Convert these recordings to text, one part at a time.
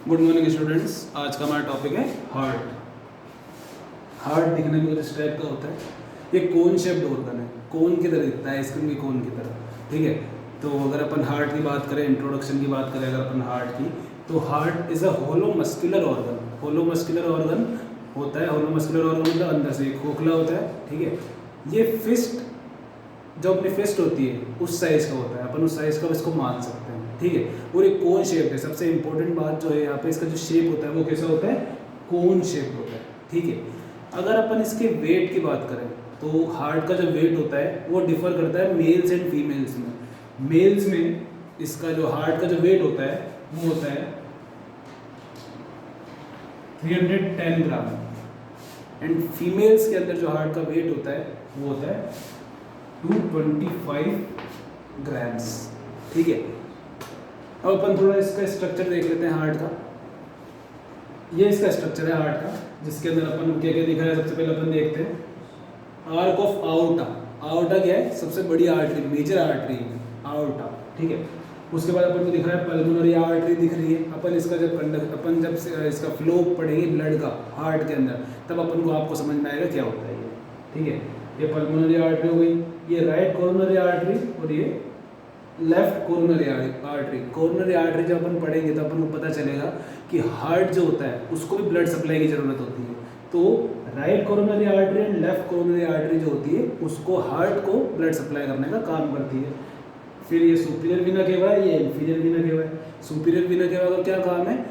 Good morning students. आज का हमारा टॉपिक है हार्ट। हार्ट दिखने में कुछ इस टाइप का होता है। ये कोन शेप्ड ऑर्गन है, कोन की तरह दिखता है, इसके भी कोन की तरह। ठीक है, तो अगर अपन हार्ट की बात करें, इंट्रोडक्शन की बात करें अगर अपन हार्ट की, तो heart is a hollow muscular organ. Hollow muscular organ होता है, होलो मस्कुलर ऑर्गन मतलब अंदर से एक खोखला होता है। ठीक है, ये फिस्ट जो अपनी फिस्ट होती है उस साइज़ का होता है, अपन उस साइज़ का इसको मान सकते हैं। ठीक है, और एक कोन शेप है। सबसे इंपॉर्टेंट बात जो है यहाँ पे, इसका जो शेप होता है वो कैसा होता है, कोन शेप होता है। ठीक है, अगर अपन इसके वेट की बात करें तो हार्ट का जो वेट होता है वो डिफर करता है मेल्स एंड फीमेल्स में। मेल्स में इसका जो हार्ट का जो वेट होता है वो होता है 310 ग्राम, एंड फीमेल्स के अंदर जो हार्ट का वेट होता है वो होता है 225 ग्राम्स। ठीक है, अब अपन थोड़ा इसका स्ट्रक्चर देख लेते हैं हार्ट का। ये इसका स्ट्रक्चर है हार्ट का, जिसके अंदर अपन क्या क्या दिखा है। सबसे पहले अपन देखते हैं आर्क ऑफ आउटा। आउटा क्या है, सबसे बड़ी आर्टरी, मेजर आर्टरी आउटा। ठीक है, उसके बाद अपन को दिख रहा है पल्मोनरी आर्टरी दिख रही है। अपन जब इसका फ्लो पढ़ेंगे ब्लड का हार्ट के अंदर, तब अपन को आपको समझ में आएगा क्या होता है ये। ठीक है, ये पल्मोनरी आर्टरी हो गई, ये राइट कोरोनरी आर्टरी और ये left coronary artery. Coronary artery जब अपन पढ़ेंगे तो अपन को पता चलेगा कि हार्ट जो होता है उसको भी ब्लड सप्लाई की ज़रूरत होती है। तो right coronary artery and left coronary artery जो होती है उसको हार्ट को ब्लड सप्लाई करने का काम करती है। फिर ये सुपीरियर वीना केवा है, ये इंफीरियर वीना केवा है। सुपीरियर वीना केवा का क्या काम है,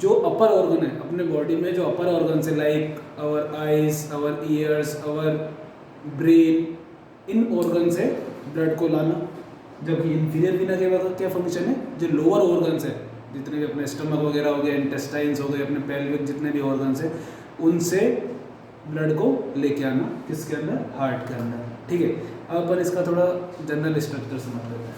जो अपर ऑर्गन है अपने बॉडी में, जो अपर ऑर्गन है like our eyes, our ears, our brain, इन ऑर्गन से ब्लड को लाना। जबकि इंफीरियर वीना केवा का क्या फंक्शन है, जो लोअर ऑर्गन्स है, जितने भी अपने स्टमक वगैरह हो गए, इंटेस्टाइन्स हो गए, अपने पेल्विक जितने भी ऑर्गन्स हैं, उनसे ब्लड को लेके आना किसके अंदर, हार्ट के अंदर। ठीक है, अब अपन इसका थोड़ा जनरल स्ट्रक्चर समझ लेते हैं।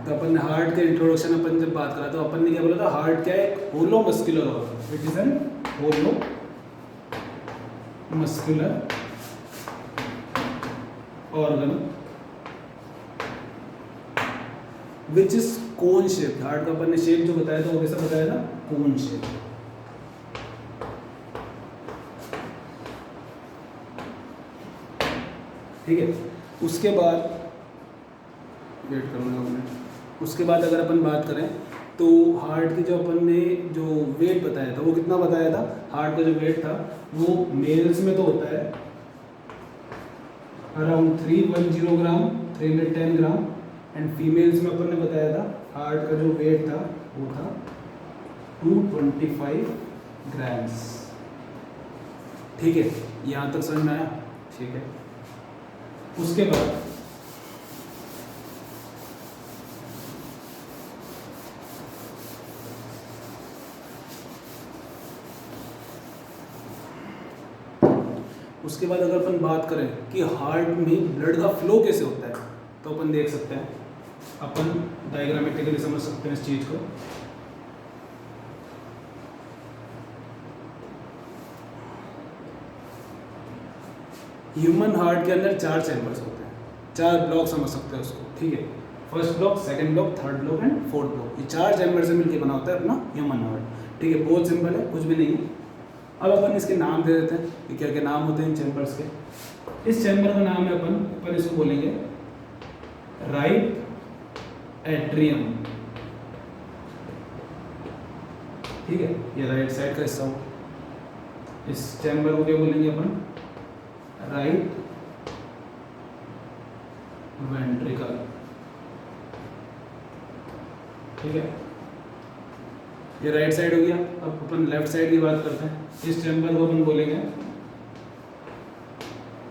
तो अपन हार्ट के इंट्रोडक्शन अपन जब बात करा तो अपन ने क्या बोला था, हार्ट क्या है, एक hollow muscular organ. It is an hollow muscular organ which is cone shape. Heart का अपन ने शेप जो बताया था वो कैसा बताया था, कोन शेप। ठीक है, उसके बाद वेट करूँगा मैं। उसके बाद अगर अपन बात करें तो हार्ट की जो अपन ने जो वेट बताया था वो कितना बताया था, हार्ट का जो वेट था वो मेल्स में तो होता है around 310 gram, 310 gram, and females में अपन ने बताया था हार्ट का जो वेट था वो था 225 ग्राम्स। ठीक है, यहाँ तक समझ में आया। ठीक है, उसके बाद अगर अपन बात करें कि हार्ट में ब्लड का फ्लो कैसे होता है, तो अपन देख सकते हैं, अपन डायग्रामेटिकली समझ सकते हैं इस चीज को। ह्यूमन हार्ट के अंदर 4 चैम्बर्स होते हैं, 4 ब्लॉक समझ सकते हैं उसको। ठीक है, first block, second block, third block and fourth block. ये 4 चैम्बर से मिलकर बना होता है अपना ह्यूमन हार्ट। ठीक है, बहुत सिंपल है, कुछ भी नहीं है। अब अपन इसके नाम दे देते हैं कि क्या क्या नाम होते हैं इन चैम्बर्स के। इस चैम्बर का नाम है अपन इसको बोलेंगे राइट एट्रियम। ठीक है, ये राइट साइड का हिस्सा हो। इस चैम्बर को क्या बोलेंगे अपन, राइट वेंट्रिकल। ठीक है, ये राइट साइड हो गया। अब अपन लेफ्ट साइड की बात करते हैं। इस चैम्बर को अपन बोलेंगे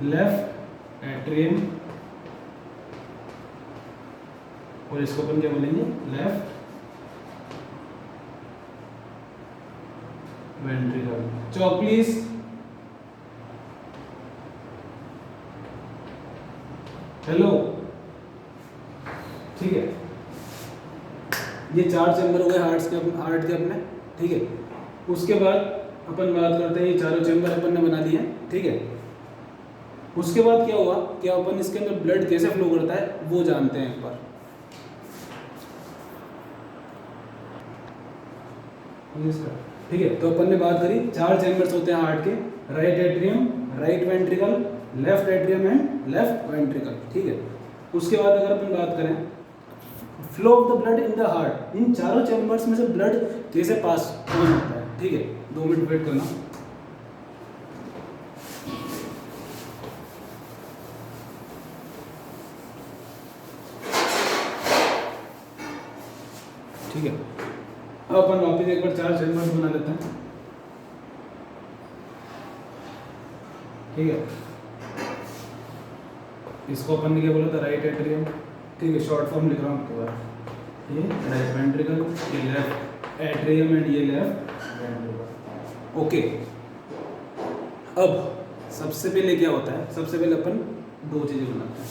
लेफ्ट एट्रियम, और इसको अपन क्या बोलेंगे, left ventricle. Chowk please. Hello, ठीक है, ये 4 चैम्बर हो गए हार्ट के अपने, ठीक है। उसके बाद अपन बात करते हैं, ये चारों चैम्बर अपन ने बना दिए हैं, ठीक है। उसके बाद क्या हुआ, क्या अपन इसके अंदर ब्लड कैसे फ्लो करता है वो जानते हैं एक बार। ठीक है, तो अपन ने बात करी 4 चैम्बर्स होते हैं हार्ट के, right atrium, right ventricle, left atrium and left ventricle, ठीक है। उसके बाद अगर अपन बात करें flow of the blood in the heart, इन चारों चैम्बर्स में से ब्लड कैसे पास होता है, ठीक है। 2 मिनट वेट करना। ठीक है, अब अपन वापस एक बार 4 चैम्बर्स बना लेते हैं, ठीक है। इसको अपन ने क्या बोला था, राइट एट्रियम, ठीक है, शॉर्ट फॉर्म लिख रहा हूँ आपके बार, ये राइट वेंट्रिकल, ये लेफ्ट एट्रियम एंड ये लेफ्ट वेंट्रिकल, ओके। अब सबसे पहले क्या होता है, सबसे पहले अपन 2 चीजें बनाते हैं,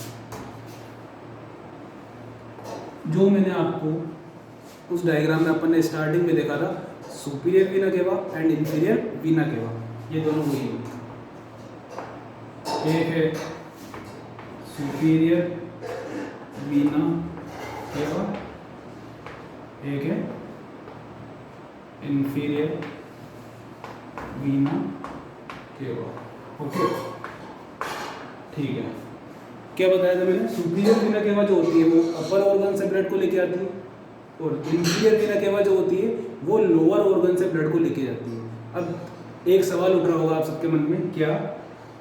जो मैंने आपको उस डायग्राम में अपन ने स्टार्टिंग में देखा था, सुपीरियर वीना केवा एंड इंफीरियर वीना केवा, ये दोनों वही है। एक है सुपीरियर वीना केवा, एक है इंफीरियर वीना केवा, ओके, ठीक है। क्या बताया था मैंने, सुपीरियर वीना केवा जो होती है वो अपर ऑर्गन से ब्लड को लेके आती है, और इंफीरियर वीना केवा जो होती है वो लोअर ऑर्गन से ब्लड को लेके जाती है। अब एक सवाल उठ रहा होगा आप सबके मन में, क्या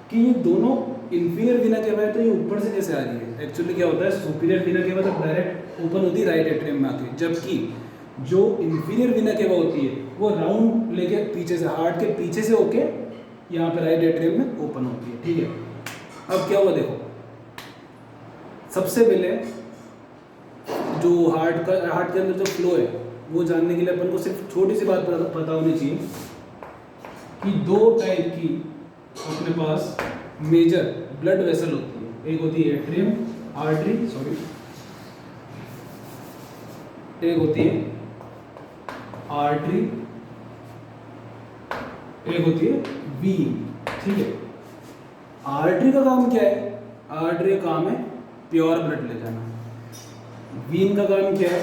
कि ये दोनों इंफीरियर वीना केवा है तो ये ऊपर से कैसे आ रही है। एक्चुअली क्या होता है, सुपीरियर वीना केवा तो डायरेक्ट ओपन होती है राइट एट्रियम में आके, जबकि जो इंफीरियर वीना केवा होती है वो राउंड लेके पीछे से, हार्ट के पीछे से होके यहाँ पे राइट एट्रियम में ओपन होती है, ठीक है। अब क्या हुआ देखो, सबसे पहले जो हार्ट के अंदर जो फ्लो है वो जानने के लिए अपन को सिर्फ छोटी सी बात पता होनी चाहिए कि 2 टाइप की अपने पास मेजर ब्लड वेसल होती है, एक होती है एट्रियम आर्टरी, सॉरी, एक होती है आर्टरी, एक होती है वीन, ठीक है। आर्टरी का काम क्या है, आर्टरी का काम है प्योर ब्लड ले जाना, वीन का काम क्या है,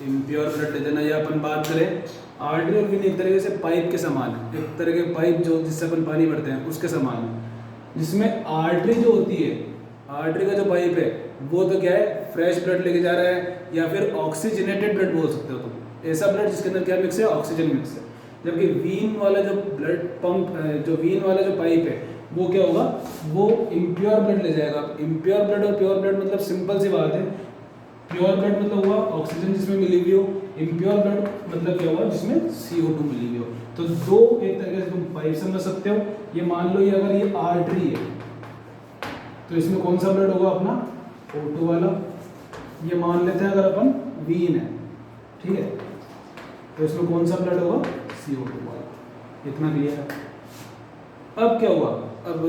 इम्प्योर ब्लड ले जाना। या अपन बात करें आर्टरी और वीन एक तरीके से पाइप के समान है, एक तरह के पाइप जो जिससे अपन पानी भरते हैं उसके समान है, जिसमें आर्टरी जो होती है, आर्टरी का जो पाइप है वो तो क्या है, फ्रेश ब्लड लेके जा रहा है, या फिर ऑक्सीजनेटेड ब्लड बोल सकते हो तुम, ऐसा ब्लड जिसके अंदर क्या मिक्स है, ऑक्सीजन मिक्स है। जबकि वीन वाला जो ब्लड पंप, जो वीन वाला जो पाइप है वो क्या होगा, वो इम्प्योर ब्लड ले जाएगा। इम्प्योर ब्लड और प्योर ब्लड मतलब सिंपल सी बात है, प्योर ब्लड मतलब हुआ ऑक्सीजन जिसमें मिली हुई हो, इम्प्योर ब्लड मतलब क्या हुआ, जिसमें CO2 मिली हुई हो। तो 2 एक तरीके से तुम पाइप समझ सकते हो। ये मान लो ये अगर ये आर्टरी है तो इसमें कौन सा ब्लड होगा अपना, O2 वाला। ये मान लेते हैं अगर अपन वीन है, ठीक है, तो इसमें कौन सा ब्लड होगा, CO2 वाला। इतना क्लियर है। अब क्या हुआ, अब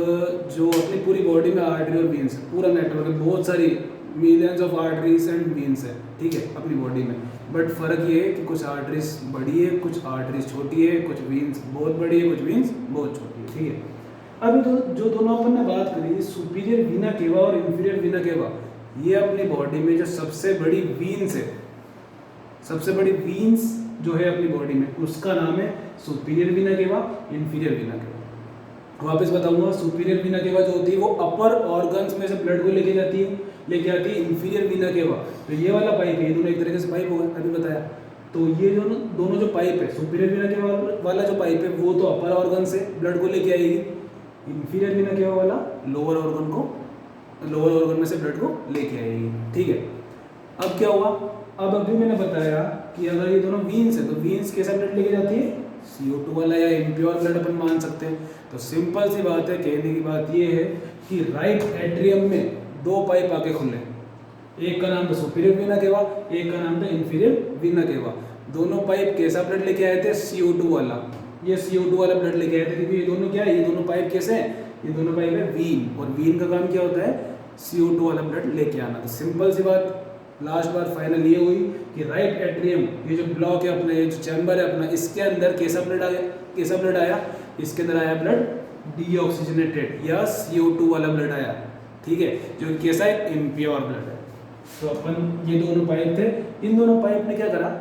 जो अपनी पूरी बॉडी में आर्टरी और वीन्स पूरा नेटवर्क है, बहुत सारी millions of arteries and veins है, ठीक है, अपनी बॉडी में। बट फर्क ये है कि कुछ आर्टरीज बड़ी है, कुछ आर्टरीज छोटी है, कुछ वीन्स बहुत बड़ी है, कुछ वीन्स बहुत छोटी है, ठीक है। अभी तो जो दोनों अपन ने बात करी, सुपीरियर वीना केवा और इंफीरियर वीना केवा, ये अपनी बॉडी में जो सबसे बड़ी वीन्स है, सबसे बड़ी वीन्स जो है अपनी बॉडी में, उसका नाम है सुपीरियर वीना केवा, इंफीरियर वीना केवा। वापस बताऊंगा, सुपीरियर वीना केवा जो होती है वो अपर ऑर्गन्स में से ब्लड को लेके आती है इंफीरियर वीना केवा। तो ये वाला पाइप है, ये दोनों एक तरीके से पाइप होगा, अभी बताया। तो ये दोनों जो पाइप है, सुपीरियर वीना केवा वाला जो पाइप है वो तो अपर ऑर्गन से ब्लड को लेके आएगी, इंफीरियर वीना केवा वाला लोअर ऑर्गन में से ब्लड को लेके आएगी, ठीक है। अब क्या हुआ, अब अभी मैंने बताया कि अगर ये दोनों वीन्स है तो वीन्स कैसा ब्लड लेके जाती है, CO2 वाला या इम्प्योर ब्लड अपन मान सकते हैं। तो सिंपल सी बात है, कहने की बात ये है कि राइट एट्रियम में 2 पाइप आके खुले, एक का नाम था सुपीरियर वीना केवा, एक का नाम था इंफीरियर वीना केवा। दोनों पाइप कैसा ब्लड लेके आए थे, CO2 वाला। ये CO2 वाला ब्लड लेके आए थे, क्योंकि ये दोनों क्या है, ये दोनों पाइप कैसे हैं, ये दोनों पाइप है वीन, और वीन का काम क्या होता है, CO2 वाला ब्लड लेके आना। तो सिंपल सी बात, लास्ट बार फाइनल ये हुई कि राइट एट्रियम, ये जो ब्लॉक है अपने, ये जो चैम्बर है अपना, इसके अंदर कैसा ब्लड आया, कैसा ब्लड आया, इसके अंदर आया ब्लड डीऑक्सीजनेटेड या CO2 वाला ब्लड आया, ठीक है, जो कैसा है, इम्प्योर ब्लड है। तो अपन ये दोनों पाइप थे, इन दोनों पाइप ने क्या करा,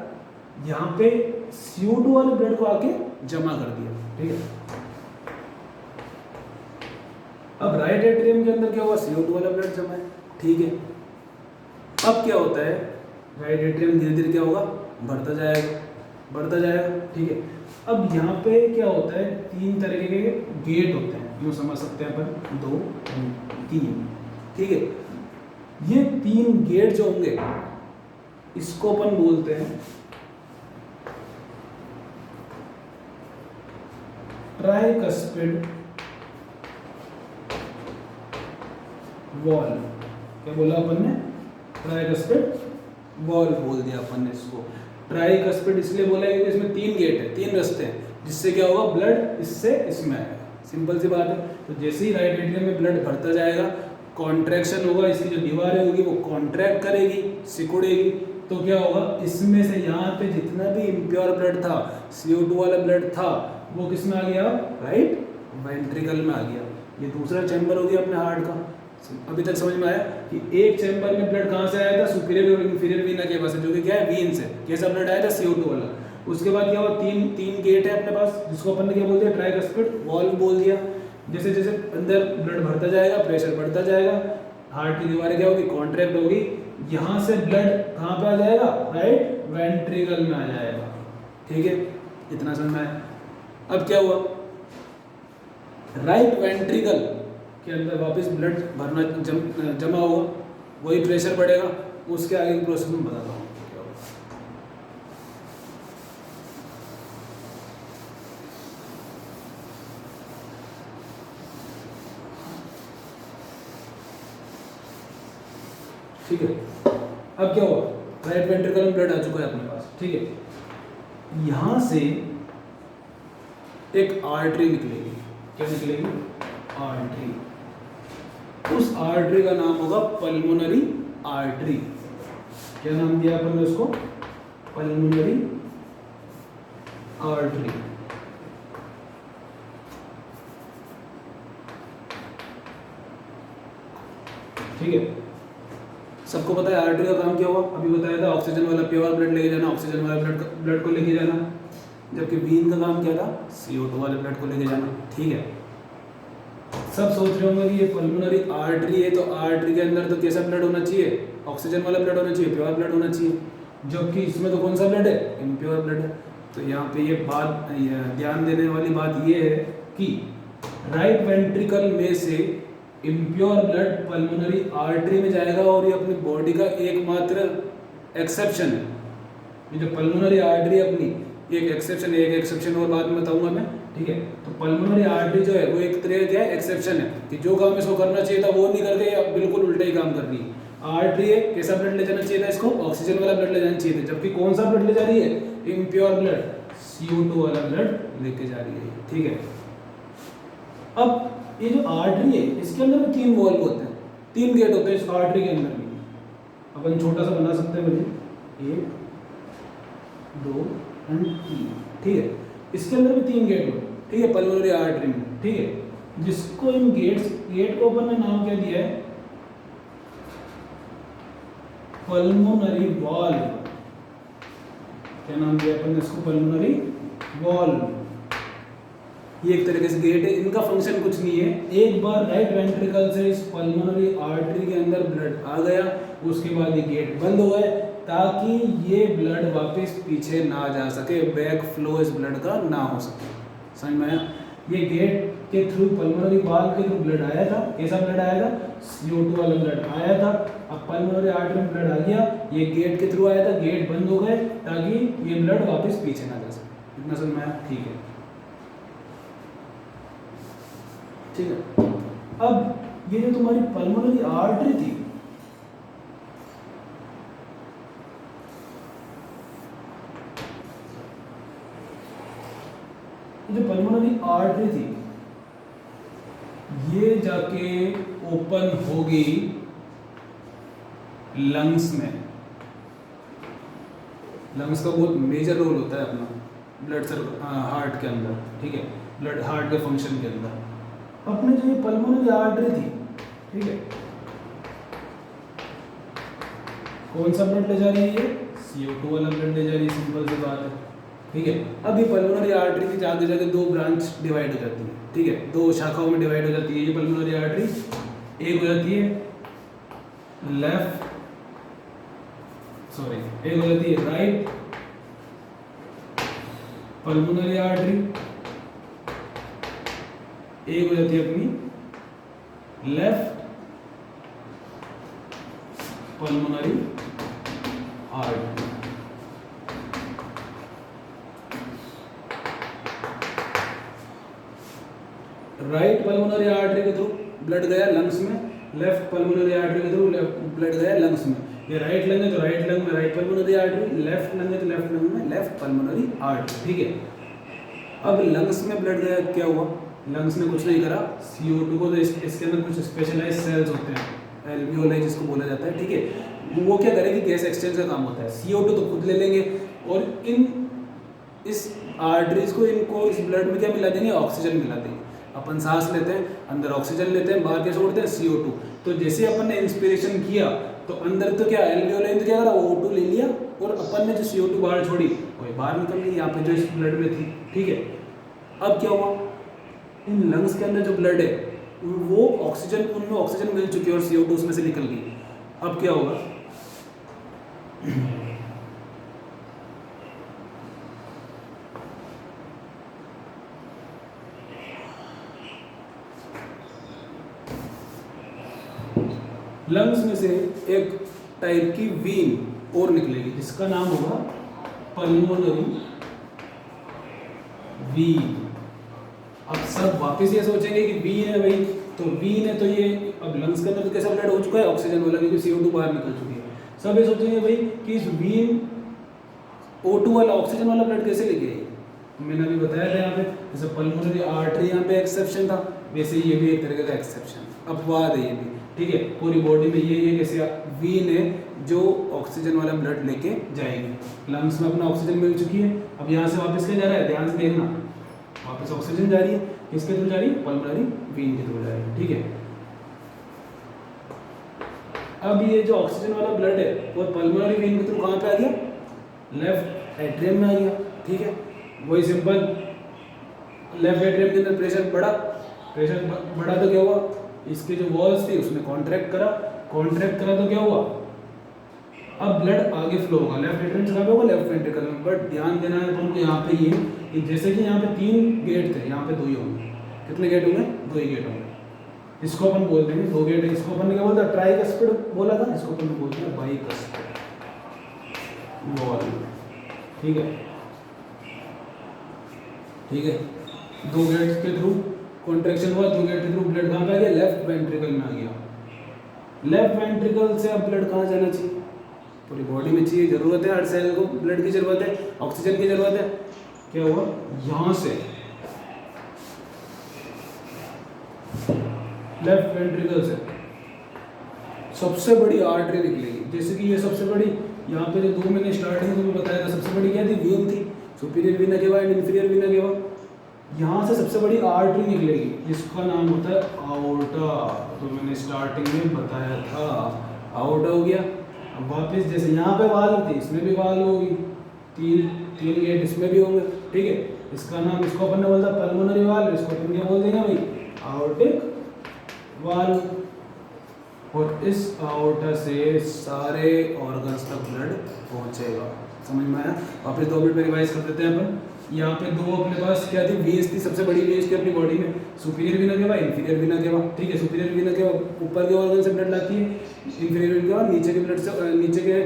यहाँ पे CO2 वाले ब्लड को आके जमा कर दिया, ठीक है। अब राइट एट्रियम के अंदर क्या हुआ, CO2 वाला ब्लड जमा है, ठीक है। अब क्या होता है, राइट एट्रियम धीरे धीरे क्या होगा, बढ़ता जाएगा, बढ़ता जाएगा, ठीक है। अब यहाँ पे क्या होता है, 3 तरह के गेट होते हैं, यूँ समझ सकते हैं अपन, 2 3, ठीक है। ये 3 गेट जो होंगे इसको अपन बोलते हैं ट्राइकस्पिड वॉल। क्या बोला अपन ने, ट्राइकस्पिड वॉल बोल दिया अपन ने इसको। ट्राइकस्पिड इसलिए बोला है क्योंकि इसमें 3 गेट है, 3 रास्ते हैं, जिससे क्या होगा, ब्लड इससे इसमें आएगा, सिंपल सी बात है। तो जैसे ही राइट एट्रियम में ब्लड बढ़ता जाएगा, कॉन्ट्रैक्शन होगा, इसकी जो दीवारें होगी वो कॉन्ट्रैक्ट करेगी, सिकुड़ेगी, तो क्या होगा, इसमें से यहाँ पे जितना भी इम्प्योर ब्लड था, CO2 वाला ब्लड था, वो किस में आ गया, राइट वेंट्रिकल में आ गया। ये दूसरा चैम्बर हो गया अपने हार्ट का। अभी तक समझ में आया कि एक चैम्बर में ब्लड कहाँ से आया था, सुपीरियर और इंफीरियर वीना के पास से, जो कि क्या है, वीन से। कैसा ब्लड आया था, CO2 वाला। उसके बाद क्या हुआ, तीन गेट है अपने पास, जिसको अपन ने क्या बोल दिया, ट्राइकस्पिड वॉल्व बोल दिया। जैसे जैसे अंदर ब्लड बढ़ता जाएगा, प्रेशर बढ़ता जाएगा, हार्ट की दीवारें क्या होगी, कॉन्ट्रैक्ट होगी, यहाँ से ब्लड कहाँ पे आ जाएगा, राइट वेंट्रिकल में आ जाएगा, ठीक है। इतना समझ में आया। अब क्या हुआ, राइट वेंट्रिकल के अंदर वापस ब्लड भरना जमा हुआ, वही प्रेशर बढ़ेगा, उसके आगे की प्रोसेस में बताता हूँ क्या होगा। ठीक है। अब क्या हुआ, राइट वेंट्रिकल में ब्लड आ चुका है अपने पास, ठीक है। यहां से एक आर्टरी निकलेगी, क्या निकलेगी, आर्टरी। उस आर्टरी का नाम होगा पल्मोनरी आर्टरी। क्या नाम दिया अपन ने उसको, पल्मोनरी आर्टरी। ठीक है, सबको पता है आर्टरी का काम क्या हुआ, अभी बताया था, ऑक्सीजन वाला प्योर ब्लड लेके जाना, ऑक्सीजन वाला ब्लड को लेके जाना, जबकि वीन का काम क्या था, CO2 वाले ब्लड को लेके जाना, ठीक है। सब सोच रहे होंगे कि ये पल्मोनरी आर्टरी है, तो आर्टरी के अंदर तो कैसा ब्लड होना चाहिए, ऑक्सीजन वाला ब्लड होना चाहिए, प्योर ब्लड होना चाहिए, जबकि इसमें तो कौन सा ब्लड है, इम्प्योर ब्लड है। तो यहाँ पे ये बात ध्यान देने वाली बात ये है कि राइट वेंट्रिकल में से इम्प्योर ब्लड पल्मोनरी आर्टरी में जाएगा, और ये अपनी बॉडी का एकमात्र एक्सेप्शन है। ये जो पल्मोनरी आर्टरी अपनी एक एक्सेप्शन है, एक एक्सेप्शन और बाद में बताऊंगा मैं, ठीक है। तो पल्मोनरी आर्टरी जो है वो एक तरह क्या है, एक्सेप्शन है, कि जो काम इसको करना चाहिए था वो नहीं करके अब बिल्कुल उल्टा ही काम कर रही है। आर्टरी है, कैसा ब्लड ले जाना चाहिए था इसको, ऑक्सीजन वाला ब्लड ले जाना चाहिए था, जबकि कौन सा ब्लड ले जा रही है, इम्प्योर ब्लड, CO2 वाला ब्लड लेके जा रही है, ठीक है। अब ये जो आर्टरी है, इसके अंदर में 3 वॉल्व होते हैं, 3 गेट होते हैं इस आर्टरी के अंदर भी। अपन छोटा सा बना सकते हैं, बल्कि 1 2 और 3, ठीक है। इसके अंदर भी 3 गेट होते हैं, ठीक है, पल्मोनरी आर्टरी में, ठीक है। जिसको इन गेट को अपन ने नाम क्या दिया है, पल्मोनरी वॉल्व। क्या नाम दिया अपन ने इसको, पल्मोनरी वॉल्व। ये एक तरीके से गेट है, इनका फंक्शन कुछ नहीं है, एक बार राइट वेंट्रिकल से इस पल्मोनरी आर्टरी के अंदर ब्लड आ गया, उसके बाद ये गेट बंद हो गए, ताकि ये ब्लड वापस पीछे ना जा सके, बैक फ्लो इस ब्लड का ना हो सके। समझ में आया। ये गेट के थ्रू, पल्मोनरी वाल्व के थ्रू ब्लड आया था, कैसा ब्लड आया था, CO2 वाला ब्लड आया था। अब पल्मोनरी आर्टरी में ब्लड आ गया, ये गेट के थ्रू आया था, गेट बंद हो गए ताकि ये ब्लड वापस पीछे ना जा सके। इतना समझ में आया, ठीक है, ठीक है। अब ये जो तुम्हारी पल्मोनरी आर्टरी थी, जो पल्मोनरी आर्टरी थी, ये जाके ओपन होगी लंग्स में, लंग्स का बहुत मेजर रोल होता है अपना ब्लड हार्ट के अंदर, ठीक है, ब्लड हार्ट के फंक्शन के अंदर। अपने जो ये पल्मोनरी आर्टरी थी, ठीक है, कौन सा ब्लड ले जा रही है? ये CO2 वाला ब्लड ले जा रही है, सिंपल सी बात है, ठीक है। अब ये पल्मोनरी आर्टरी की आगे जाके दो ब्रांच डिवाइड हो जाती है, ठीक है, दो शाखाओं में डिवाइड हो जाती है ये पल्मोनरी आर्टरी। एक हो जाती है एक हो जाती है राइट पल्मोनरी आर्टरी, एक हो जाती है अपनी left pulmonary artery. Right pulmonary artery के थ्रू ब्लड गया लंग्स में, लेफ्ट पल्मोनरी आर्टरी के थ्रू ब्लड गया लंग्स में। ये राइट लंग है तो राइट लंग में right pulmonary artery, left lung है तो लेफ्ट लंग में लेफ्ट पल्मोनरी आर्टरी, ठीक है। अब लंग्स में ब्लड गया, क्या हुआ? लंग्स ने कुछ नहीं करा, CO2 को तो इसके अंदर कुछ स्पेशलाइज्ड सेल्स होते हैं, एल्वियोलाई जिसको बोला जाता है, ठीक है, वो क्या करेगी? गैस एक्सचेंज का काम होता है। CO2 तो खुद ले लेंगे और इस आर्टरीज को, इनको इस ब्लड में क्या मिला देंगे? ऑक्सीजन मिला देंगे। अपन सांस लेते हैं, अंदर ऑक्सीजन लेते हैं, बाहर क्या छोड़ते हैं? CO2। तो जैसे अपन ने इंस्पिरेशन किया तो अंदर तो क्या एल्वियोलाई ने क्या करा? O2 ले लिया और अपन ने जो CO2 बाहर छोड़ी वही बाहर निकल गई यहाँ पे जो इस ब्लड में थी, ठीक है। अब क्या हुआ? इन लंग्स के अंदर जो ब्लड है वो ऑक्सीजन, उनमें ऑक्सीजन मिल चुकी है और CO2 उसमें से निकल गई। अब क्या होगा? लंग्स में से एक टाइप की वीन और निकलेगी जिसका नाम होगा पल्मोनरी वीन। अब सब वापस ये सोचेंगे कि वीन है भाई, तो वीन है तो ये अब लंग्स के अंदर तो कैसा ब्लड हो चुका है? ऑक्सीजन वाला, क्योंकि CO2 बाहर निकल चुकी है। सब ये सोचेंगे भाई कि इस वीन O2 वाला, ऑक्सीजन वाला ब्लड कैसे लेके आई? मैंने अभी बताया था यहाँ पे, जैसे पल्मोनरी आर्टरी यहाँ पे एक्सेप्शन था, वैसे ये भी एक तरीके का एक्सेप्शन, अपवाद है ये भी, ठीक है। पूरी बॉडी में ये कैसे वीन है जो ऑक्सीजन वाला ब्लड लेके जाएगी। लंग्स में अपना ऑक्सीजन मिल चुकी है, अब यहाँ से वापस क्या जा रहा है? ध्यान से देखना, वापस ऑक्सीजन जा रही है, किसके थ्रू जा रही है? पल्मोनरी वीन के थ्रू जा रही है, ठीक है। अब ये जो ऑक्सीजन वाला ब्लड है वो पल्मोनरी वीन के थ्रू कहाँ पे आ गया? लेफ्ट एट्रियम में आ गया, ठीक है। वही सिंपल, लेफ्ट एट्रियम के अंदर प्रेशर बढ़ा तो क्या हुआ? इसके जो वॉल्स थी उसने कॉन्ट्रैक्ट करा तो क्या हुआ? अब ब्लड आगे फ्लो होगा, लेफ्ट एट्रियम से कहाँ पे होगा? लेफ्ट वेंट्रिकल में। बट ध्यान देना है अपन को यहाँ पे ये कि जैसे कि यहाँ पे 3 गेट थे, यहाँ पे 2 ही होंगे। कितने गेट होंगे? 2 ही गेट होंगे। इसको अपन बोलते हैं 2 गेट है, इसको अपन क्या बोलते हैं? ट्राइकस्पिड बोला था, इसको अपन बोलते हैं बाइकस्पिड वॉल, ठीक है, ठीक है। 2 गेट के थ्रू कॉन्ट्रैक्शन हुआ, 2 गेट के थ्रू ब्लड कहाँ पे आ गया? लेफ्ट वेंट्रिकल में आ गया। लेफ्ट वेंट्रिकल से अब ब्लड कहाँ जाना चाहिए? पूरी बॉडी में चाहिए, जरूरत है, हर सेल को ब्लड की जरूरत है, ऑक्सीजन की जरूरत है। क्या हुआ? यहाँ से लेफ्ट वेंट्रिकल से सबसे बड़ी आर्टरी निकलेगी। जैसे कि ये सबसे बड़ी, यहाँ पे जो 2 मैंने स्टार्टिंग में बताया था, सबसे बड़ी क्या थी? वेन थी, सुपीरियर वीना केवा एंड इंफीरियर वीना केवा। यहाँ से सबसे बड़ी आर्टरी निकलेगी जिसका नाम होता है आओर्टा, तो मैंने स्टार्टिंग में बताया था, आओर्टा हो गया। अब वापस जैसे यहाँ पे वाल थी, इसमें भी वाल होगी, 3 गेट इसमें भी होंगे, ठीक है। इसका नाम, इसको अपन ने बोलता पल्मोनरी वाल, इसको अपन क्या बोल देंगे भाई? आओर्टिक वाल। और इस आउटा से सारे ऑर्गन्स तक ब्लड पहुंचेगा। समझ में आया? वापस 2 मिनट में रिवाइज कर देते हैं अपन। यहाँ पे 2 अपने पास क्या थी? वेज थी, सबसे बड़ी वेज थी अपनी बॉडी में, सुपीरियर वीना केवा, इंफीरियर वीना केवा, ठीक है। सुपीरियर वीना केवा ऊपर के ऑर्गन से ब्लड लाती है, इंफीरियर वीना केवा नीचे के ब्लड से, नीचे के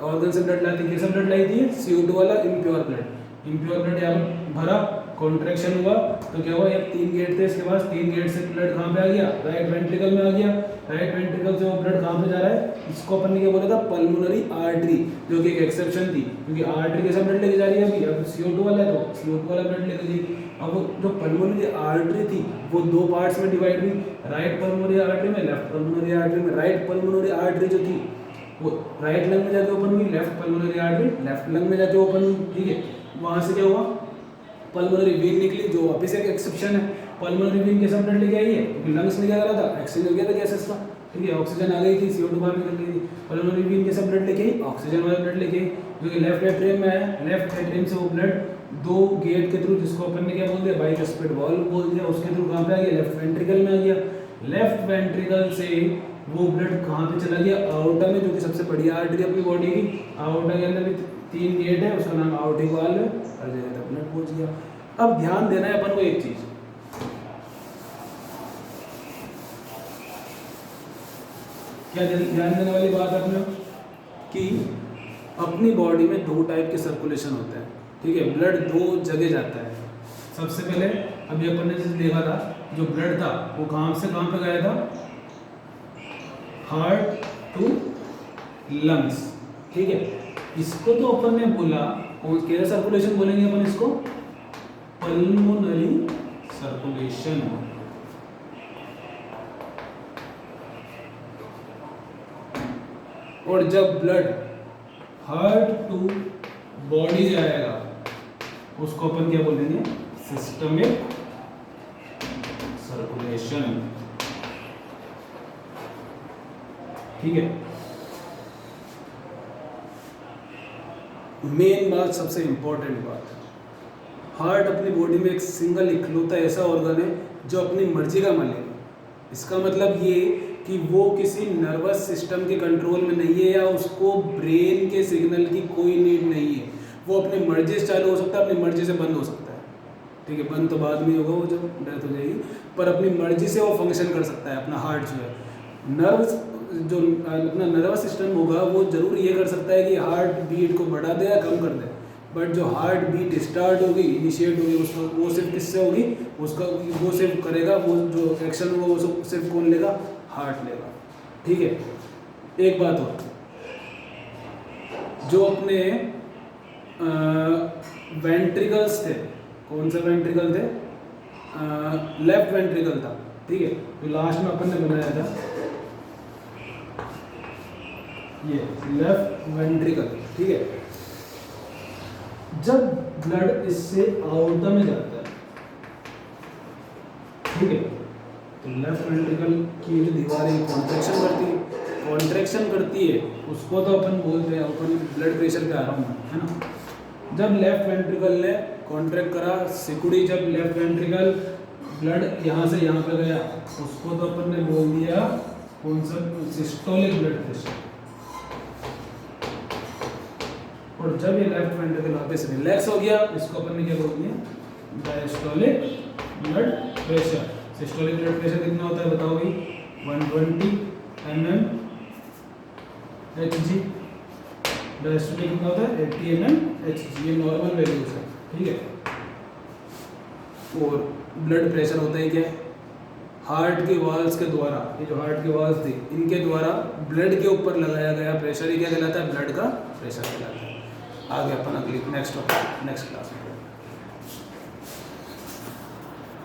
ऑर्गन से ब्लड लाती है। कैसा ब्लड लाई थी? CO2 वाला इम्प्योर ब्लड। इम्प्योर ब्लड यहाँ पर भरा, कॉन्ट्रैक्शन हुआ तो क्या हुआ? ये 3 गेट थे, इसके पास 3 गेट से ब्लड कहाँ पे आ गया? राइट वेंट्रिकल में आ गया। राइट वेंट्रिकल से वो ब्लड कहाँ पे जा रहा है? इसको अपन ने क्या बोला था? पल्मोनरी आर्टरी, जो कि एक एक्सेप्शन थी, क्योंकि आर्टरी कैसा ब्लड लेके जा रही है अभी? अब CO2 वाला है तो CO2 वाला ब्लड लेके गई। अब जो पल्मोनरी आर्टरी थी वो 2 पार्ट्स में डिवाइड हुई, राइट पल्मोनरी आर्टरी में, लेफ्ट पल्मोनरी आर्टरी में। राइट पल्मोनरी आर्टरी जो थी वो राइट लंग में जाके ओपन हुई, left pulmonary artery left lung में जाके ओपन हुई, ठीक है। वहाँ से क्या हुआ, पल्मोनरी वेन निकली, जो वापस एक एक्सेप्शन है, पल्मोनरी वेन कैसा ब्लड लेके आई है, क्योंकि लंग्स में क्या कर रहा था, एक्सचेंज हो गया था गैसेस का, ठीक है, ऑक्सीजन आ गई थी, CO2 बाहर निकल गई थी, पल्मोनरी वेन कैसा ब्लड लेके आई, ऑक्सीजन वाला ब्लड लेके आई, जो कि लेफ्ट एट्रियम में आया, लेफ्ट एट्रियम से वो ब्लड दो गेट के थ्रू, जिसको अपन ने क्या बोल दिया, बाइस्पेड वॉल्व बोल दिया, उसके थ्रू कहाँ पे आ गया, लेफ्ट वेंट्रिकल में आ गया, लेफ्ट वेंट्रिकल से वो ब्लड कहाँ पे चला गया, आउटा में, जो कि सबसे बढ़िया आर्टरी अपनी बॉडी की, आउटा के अंदर भी 3 गेट है, उसका नाम आउटिक वाल्व है, हर जगह तक ब्लड पहुंच गया। अब ध्यान देना है अपन को एक चीज, क्या ध्यान देने वाली बात है अपने कि अपनी बॉडी में 2 टाइप के सर्कुलेशन होते हैं, ठीक है, ब्लड 2 जगह जाता है। सबसे पहले अभी अपन ने जैसे देखा था, जो ब्लड था वो कहाँ से कहाँ पे गया था, हार्ट टू लंग्स, ठीक है। इसको तो अपन ने बोला, कौन कैसा सर्कुलेशन बोलेंगे अपन इसको, पल्मोनरी सर्कुलेशन। और जब ब्लड हार्ट टू बॉडी जाएगा उसको अपन क्या बोलेंगे, सिस्टमिक सर्कुलेशन, ठीक है। मेन बात, सबसे इंपॉर्टेंट बात, हार्ट अपनी बॉडी में एक सिंगल इकलौता ऐसा ऑर्गन है जो अपनी मर्जी का मालिक है। इसका मतलब ये कि वो किसी नर्वस सिस्टम के कंट्रोल में नहीं है, या उसको ब्रेन के सिग्नल की कोई नीड नहीं है। वो अपनी मर्जी से चालू हो सकता है, अपनी मर्जी से बंद हो सकता है, ठीक है। बंद तो बाद में होगा, वो जब डेथ हो जाएगी, पर अपनी मर्जी से वो फंक्शन कर सकता है। अपना हार्ट जो है, नर्व्स जो अपना नर्वस सिस्टम होगा, वो जरूर ये कर सकता है कि हार्ट बीट को बढ़ा दे या कम कर दे, बट जो हार्ट बीट स्टार्ट होगी, इनिशिएट होगी, उसको वो सिर्फ किससे होगी, उसका वो सिर्फ करेगा, वो जो एक्शन होगा वो सिर्फ कौन लेगा, हार्ट लेगा, ठीक है। एक बात और, जो अपने वेंट्रिकल्स थे, कौन सा वेंट्रिकल थे, लेफ्ट वेंट्रिकल था, ठीक है। तो लास्ट में अपन ने बनाया था ये लेफ्ट वेंट्रिकल, ठीक है। जब ब्लड इससे आउटा में जाता है, ठीक है, तो लेफ्ट वेंट्रिकल की जो दीवार है कॉन्ट्रैक्शन करती है, कॉन्ट्रैक्शन करती है, उसको तो अपन बोलते हैं, अपन ब्लड प्रेशर पे आ रहा हूँ, है ना। जब लेफ्ट वेंट्रिकल ने कॉन्ट्रैक्ट करा, सिकुड़ी, जब लेफ्ट वेंट्रिकल ब्लड यहाँ से यहाँ पे गया, उसको तो अपन ने बोल दिया कौन सा, सिस्टोलिक ब्लड प्रेशर। और जब ये लेफ्ट वेंट्रिकल वापस रिलैक्स हो गया, इसको अपन ने क्या बोल दिया, diastolic blood pressure. Systolic blood pressure कितना होता है बताओ भाई, 120 mm Hg। डायस्टोलिक कितना होता है, 80 mm Hg। ये नॉर्मल वैल्यूज है, ठीक है। और ब्लड प्रेशर होता है क्या, हार्ट के वाल्स के द्वारा, ये जो हार्ट के वाल्स थे इनके द्वारा ब्लड के ऊपर लगाया गया प्रेशर, ये क्या कहलाता है, ब्लड का प्रेशर कहलाता है। आगे अपन अगली नेक्स्ट क्लास में